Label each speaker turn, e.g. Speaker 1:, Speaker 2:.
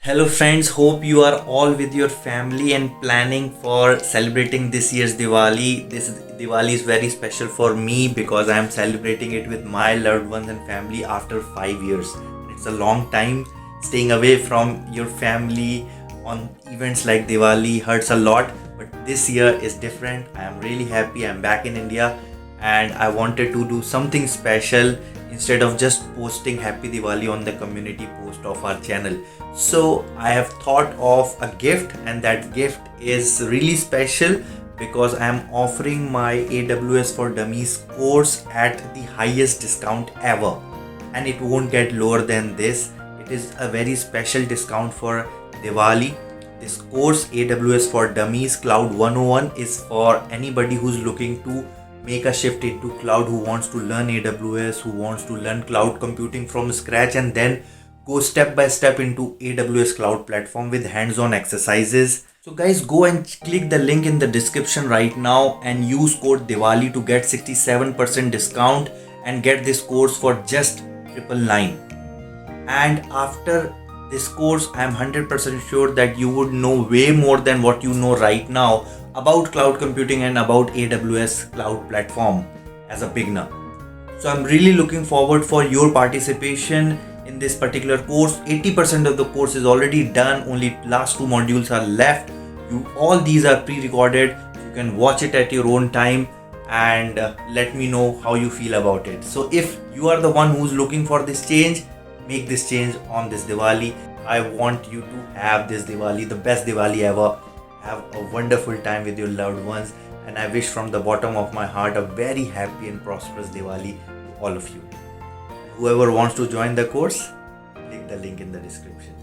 Speaker 1: Hello friends, hope you are all with your family and planning for celebrating this year's Diwali. This Diwali is very special for me because I am celebrating it with my loved ones and family after 5 years. It's a long time. Staying away from your family on events like Diwali hurts a lot, but this year is different. I am really happy. I'm back in India and I wanted to do something special instead of just posting Happy Diwali on the community post of our channel. So I have thought of a gift, and that gift is really special because I am offering my AWS for Dummies course at the highest discount ever, and it won't get lower than this. It is a very special discount for Diwali. This course, AWS for Dummies Cloud 101, is for anybody who's looking to make a shift into cloud, who wants to learn AWS, who wants to learn cloud computing from scratch, and then go step by step into AWS cloud platform with hands-on exercises. So guys, go and click the link in the description right now and use code Diwali to get 67% discount and get this course for just 999. And after this course, I am 100% sure that you would know way more than what you know right now about cloud computing and about AWS cloud platform as a beginner. So I'm really looking forward for your participation in this particular course. 80% of the course is already done, only last two modules are left. All these are pre-recorded. You can watch it at your own time and let me know how you feel about it. So if you are the one who's looking for this change, make this change on this Diwali. I want you to have this Diwali, the best Diwali ever. Have a wonderful time with your loved ones, and I wish from the bottom of my heart a very happy and prosperous Diwali to all of you. Whoever wants to join the course, click the link in the description.